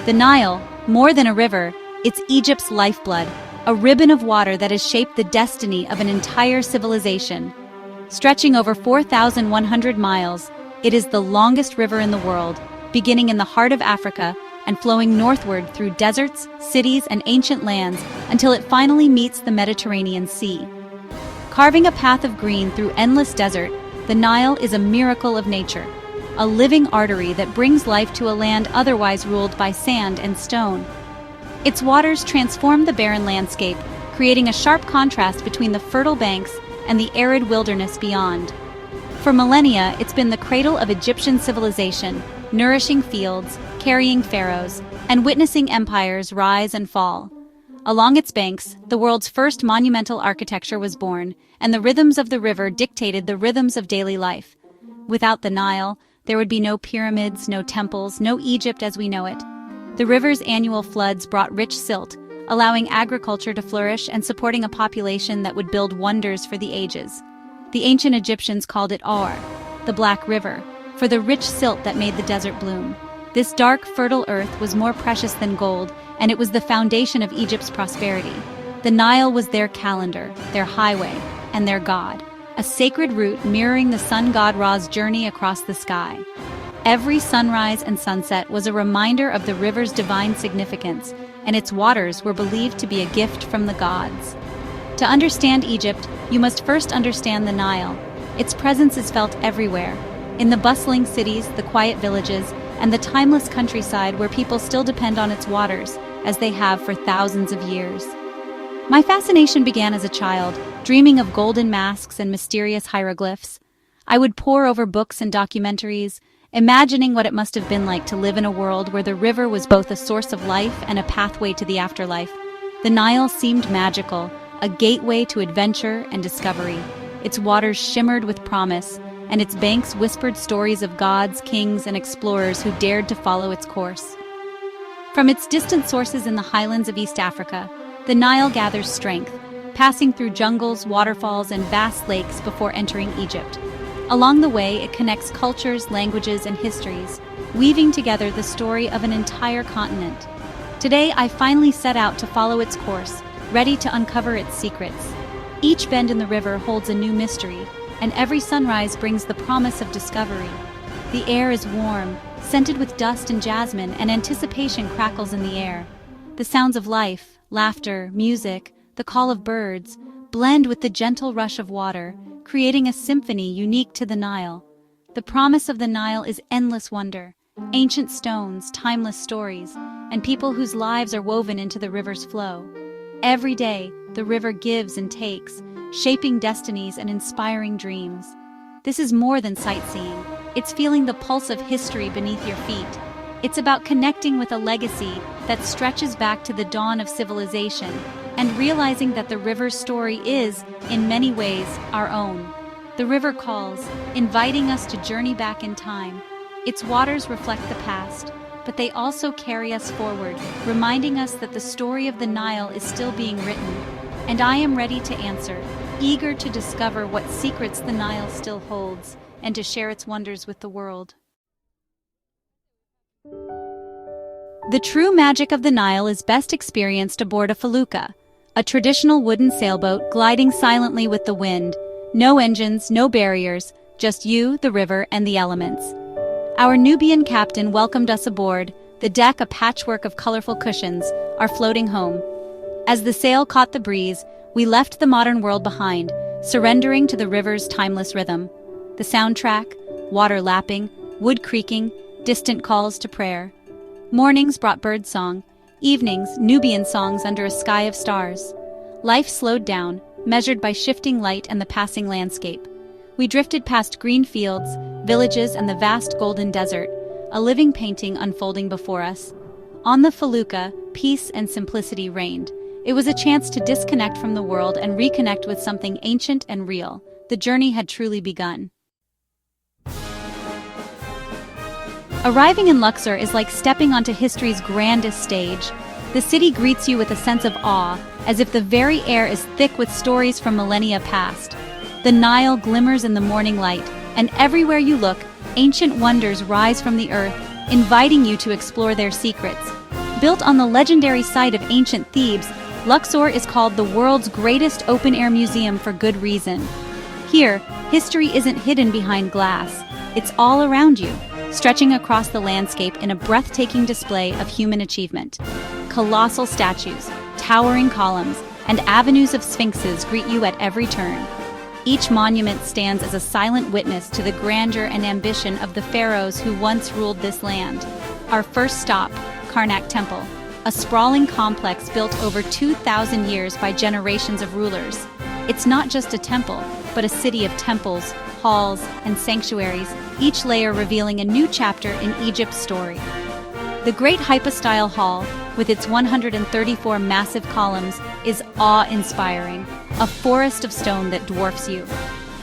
The Nile, more than a river, it's Egypt's lifeblood, a ribbon of water that has shaped the destiny of an entire civilization. Stretching over 4,100 miles, it is the longest river in the world, beginning in the heart of Africa and flowing northward through deserts, cities, and ancient lands until it finally meets the Mediterranean Sea. Carving a path of green through endless desert, the Nile is a miracle of nature, a living artery that brings life to a land otherwise ruled by sand and stone. Its waters transform the barren landscape, creating a sharp contrast between the fertile banks and the arid wilderness beyond. For millennia, it's been the cradle of Egyptian civilization, nourishing fields, carrying pharaohs, and witnessing empires rise and fall. Along its banks, the world's first monumental architecture was born, and the rhythms of the river dictated the rhythms of daily life. Without the Nile, there would be no pyramids, no temples, no Egypt as we know it. The river's annual floods brought rich silt, allowing agriculture to flourish and supporting a population that would build wonders for the ages. The ancient Egyptians called it Aur, the Black River, for the rich silt that made the desert bloom. This dark, fertile earth was more precious than gold, and it was the foundation of Egypt's prosperity. The Nile was their calendar, their highway, and their god, a sacred route mirroring the sun god Ra's journey across the sky. Every sunrise and sunset was a reminder of the river's divine significance, and its waters were believed to be a gift from the gods. To understand Egypt, you must first understand the Nile. Its presence is felt everywhere, in the bustling cities, the quiet villages, and the timeless countryside where people still depend on its waters, as they have for thousands of years. My fascination began as a child, dreaming of golden masks and mysterious hieroglyphs. I would pore over books and documentaries, imagining what it must have been like to live in a world where the river was both a source of life and a pathway to the afterlife. The Nile seemed magical, a gateway to adventure and discovery. Its waters shimmered with promise, and its banks whispered stories of gods, kings, and explorers who dared to follow its course. From its distant sources in the highlands of East Africa, the Nile gathers strength, passing through jungles, waterfalls, and vast lakes before entering Egypt. Along the way, it connects cultures, languages, and histories, weaving together the story of an entire continent. Today, I finally set out to follow its course, ready to uncover its secrets. Each bend in the river holds a new mystery, and every sunrise brings the promise of discovery. The air is warm, scented with dust and jasmine, and anticipation crackles in the air. The sounds of life, laughter, music, the call of birds, blend with the gentle rush of water, creating a symphony unique to the Nile. The promise of the Nile is endless wonder, ancient stones, timeless stories, and people whose lives are woven into the river's flow. Every day, the river gives and takes, shaping destinies and inspiring dreams. This is more than sightseeing. It's feeling the pulse of history beneath your feet. It's about connecting with a legacy that stretches back to the dawn of civilization and realizing that the river's story is, in many ways, our own. The river calls, inviting us to journey back in time. Its waters reflect the past, but they also carry us forward, reminding us that the story of the Nile is still being written. And I am ready to answer, eager to discover what secrets the Nile still holds, and to share its wonders with the world. The true magic of the Nile is best experienced aboard a felucca, a traditional wooden sailboat gliding silently with the wind. No engines, no barriers, just you, the river, and the elements. Our Nubian captain welcomed us aboard, the deck a patchwork of colorful cushions, our floating home. As the sail caught the breeze, we left the modern world behind, surrendering to the river's timeless rhythm. The soundtrack, water lapping, wood creaking, distant calls to prayer. Mornings brought birdsong, evenings Nubian songs under a sky of stars. Life slowed down, measured by shifting light and the passing landscape. We drifted past green fields, villages, and the vast golden desert, a living painting unfolding before us. On the felucca, peace and simplicity reigned. It was a chance to disconnect from the world and reconnect with something ancient and real. The journey had truly begun. Arriving in Luxor is like stepping onto history's grandest stage. The city greets you with a sense of awe, as if the very air is thick with stories from millennia past. The Nile glimmers in the morning light, and everywhere you look, ancient wonders rise from the earth, inviting you to explore their secrets. Built on the legendary site of ancient Thebes, Luxor is called the world's greatest open-air museum for good reason. Here, history isn't hidden behind glass. It's all around you, stretching across the landscape in a breathtaking display of human achievement. Colossal statues, towering columns, and avenues of sphinxes greet you at every turn. Each monument stands as a silent witness to the grandeur and ambition of the pharaohs who once ruled this land. Our first stop, Karnak Temple, a sprawling complex built over 2,000 years by generations of rulers. It's not just a temple, but a city of temples, halls, and sanctuaries, each layer revealing a new chapter in Egypt's story. The Great Hypostyle Hall, with its 134 massive columns, is awe-inspiring, a forest of stone that dwarfs you.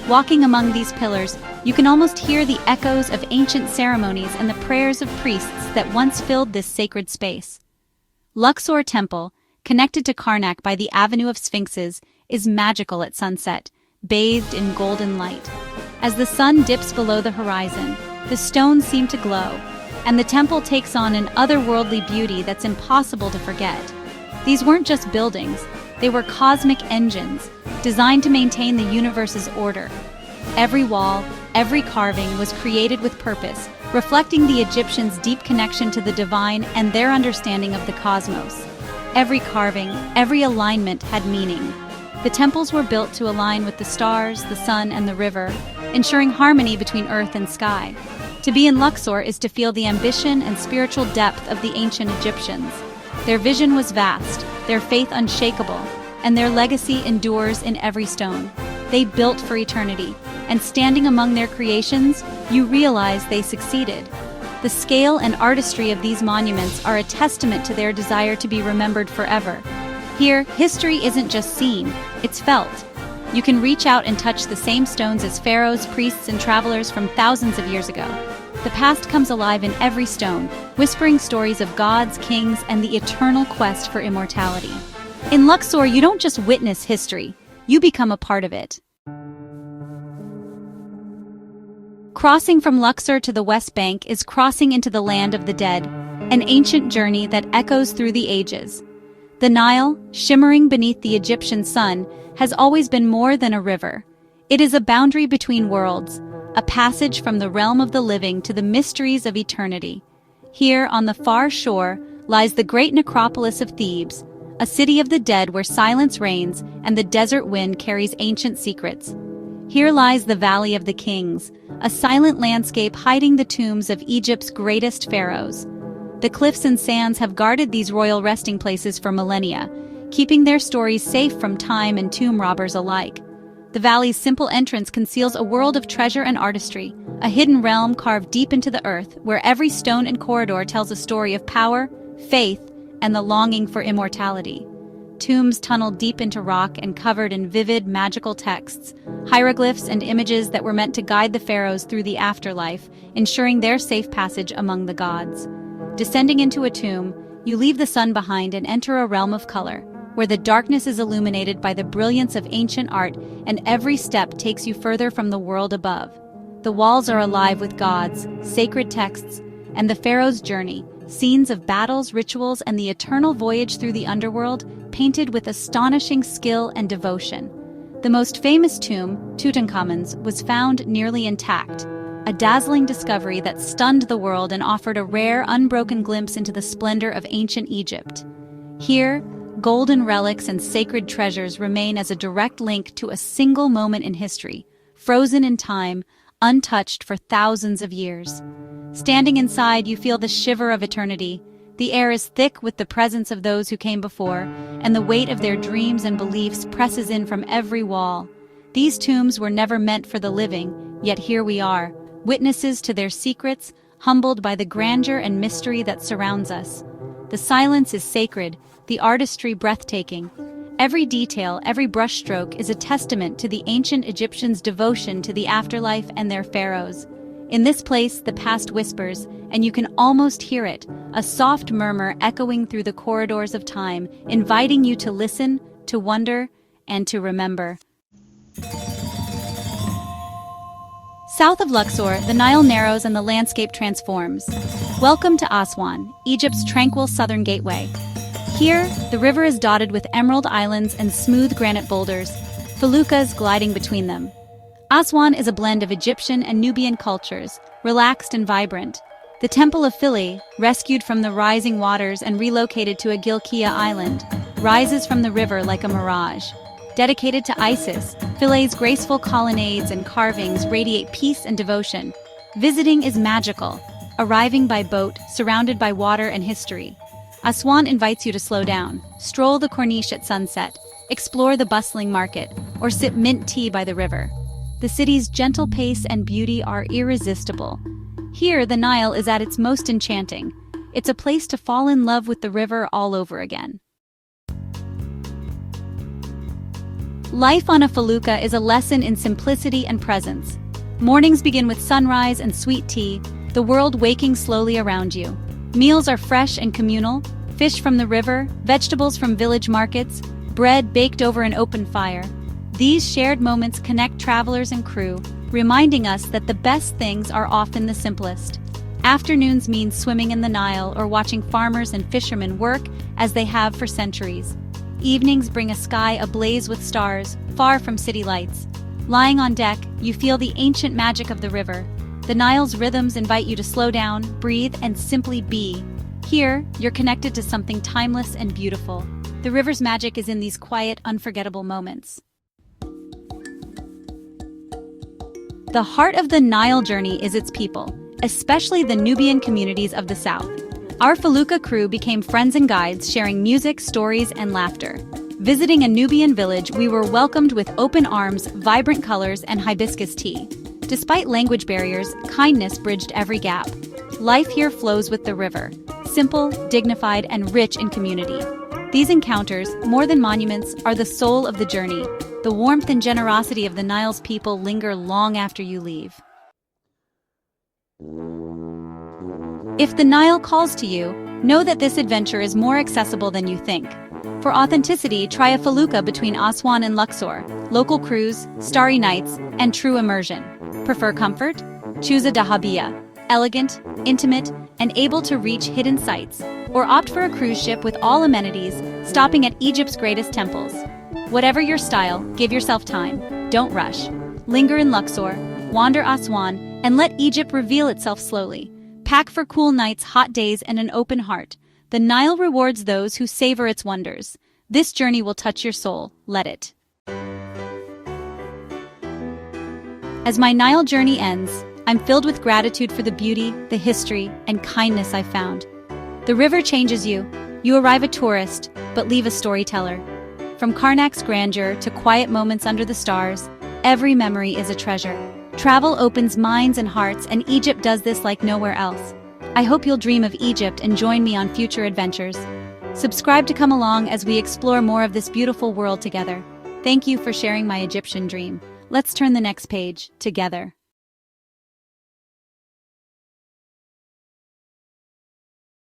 Walking among these pillars, you can almost hear the echoes of ancient ceremonies and the prayers of priests that once filled this sacred space. Luxor Temple, connected to Karnak by the Avenue of Sphinxes, is magical at sunset, bathed in golden light. As the sun dips below the horizon, the stones seem to glow, and the temple takes on an otherworldly beauty that's impossible to forget. These weren't just buildings, they were cosmic engines, designed to maintain the universe's order. Every wall, every carving was created with purpose, reflecting the Egyptians' deep connection to the divine and their understanding of the cosmos. Every carving, every alignment had meaning. The temples were built to align with the stars, the sun, and the river, ensuring harmony between earth and sky. To be in Luxor is to feel the ambition and spiritual depth of the ancient Egyptians. Their vision was vast, their faith unshakable, and their legacy endures in every stone. They built for eternity, and standing among their creations, you realize they succeeded. The scale and artistry of these monuments are a testament to their desire to be remembered forever. Here, history isn't just seen, it's felt. You can reach out and touch the same stones as pharaohs, priests, and travelers from thousands of years ago. The past comes alive in every stone, whispering stories of gods, kings, and the eternal quest for immortality. In Luxor, you don't just witness history, you become a part of it. Crossing from Luxor to the West Bank is crossing into the land of the dead, an ancient journey that echoes through the ages. The Nile, shimmering beneath the Egyptian sun, has always been more than a river. It is a boundary between worlds, a passage from the realm of the living to the mysteries of eternity. Here, on the far shore, lies the great necropolis of Thebes, a city of the dead where silence reigns and the desert wind carries ancient secrets. Here lies the Valley of the Kings, a silent landscape hiding the tombs of Egypt's greatest pharaohs. The cliffs and sands have guarded these royal resting places for millennia, keeping their stories safe from time and tomb robbers alike. The valley's simple entrance conceals a world of treasure and artistry, a hidden realm carved deep into the earth where every stone and corridor tells a story of power, faith, and the longing for immortality. Tombs tunneled deep into rock and covered in vivid, magical texts, hieroglyphs and images that were meant to guide the pharaohs through the afterlife, ensuring their safe passage among the gods. Descending into a tomb, you leave the sun behind and enter a realm of color, where the darkness is illuminated by the brilliance of ancient art and every step takes you further from the world above. The walls are alive with gods, sacred texts, and the pharaoh's journey, scenes of battles, rituals, and the eternal voyage through the underworld, painted with astonishing skill and devotion. The most famous tomb, Tutankhamun's, was found nearly intact, a dazzling discovery that stunned the world and offered a rare, unbroken glimpse into the splendor of ancient Egypt. Here, golden relics and sacred treasures remain as a direct link to a single moment in history, frozen in time, untouched for thousands of years. Standing inside, you feel the shiver of eternity. The air is thick with the presence of those who came before, and the weight of their dreams and beliefs presses in from every wall. These tombs were never meant for the living, yet here we are, witnesses to their secrets, humbled by the grandeur and mystery that surrounds us. The silence is sacred, the artistry breathtaking. Every detail, every brushstroke is a testament to the ancient Egyptians' devotion to the afterlife and their pharaohs. In this place, the past whispers, and you can almost hear it, a soft murmur echoing through the corridors of time, inviting you to listen, to wonder, and to remember. South of Luxor, the Nile narrows and the landscape transforms. Welcome to Aswan, Egypt's tranquil southern gateway. Here, the river is dotted with emerald islands and smooth granite boulders, feluccas gliding between them. Aswan is a blend of Egyptian and Nubian cultures, relaxed and vibrant. The Temple of Philae, rescued from the rising waters and relocated to a Gilkiya island, rises from the river like a mirage. Dedicated to Isis, Philae's graceful colonnades and carvings radiate peace and devotion. Visiting is magical, arriving by boat, surrounded by water and history. Aswan invites you to slow down, stroll the Corniche at sunset, explore the bustling market, or sip mint tea by the river. The city's gentle pace and beauty are irresistible. Here, the Nile is at its most enchanting. It's a place to fall in love with the river all over again. Life on a felucca is a lesson in simplicity and presence. Mornings begin with sunrise and sweet tea, the world waking slowly around you. Meals are fresh and communal, fish from the river, vegetables from village markets, bread baked over an open fire. These shared moments connect travelers and crew, reminding us that the best things are often the simplest. Afternoons mean swimming in the Nile or watching farmers and fishermen work as they have for centuries. Evenings bring a sky ablaze with stars, far from city lights. Lying on deck, you feel the ancient magic of the river. The Nile's rhythms invite you to slow down, breathe, and simply be. Here, you're connected to something timeless and beautiful. The river's magic is in these quiet, unforgettable moments. The heart of the Nile journey is its people, especially the Nubian communities of the south. Our felucca crew became friends and guides, sharing music, stories, and laughter. Visiting a Nubian village, we were welcomed with open arms, vibrant colors, and hibiscus tea. Despite language barriers, kindness bridged every gap. Life here flows with the river, simple, dignified, and rich in community. These encounters, more than monuments, are the soul of the journey. The warmth and generosity of the Nile's people linger long after you leave. If the Nile calls to you, know that this adventure is more accessible than you think. For authenticity, try a felucca between Aswan and Luxor, local cruise, starry nights, and true immersion. Prefer comfort? Choose a dahabiya, elegant, intimate, and able to reach hidden sights, or opt for a cruise ship with all amenities, stopping at Egypt's greatest temples. Whatever your style, give yourself time. Don't rush. Linger in Luxor, wander Aswan, and let Egypt reveal itself slowly. Pack for cool nights, hot days, and an open heart. The Nile rewards those who savor its wonders. This journey will touch your soul. Let it. As my Nile journey ends, I'm filled with gratitude for the beauty, the history, and kindness I found. The river changes you. You arrive a tourist, but leave a storyteller. From Karnak's grandeur to quiet moments under the stars, every memory is a treasure. Travel opens minds and hearts, and Egypt does this like nowhere else. I hope you'll dream of Egypt and join me on future adventures. Subscribe to come along as we explore more of this beautiful world together. Thank you for sharing my Egyptian dream. Let's turn the next page together.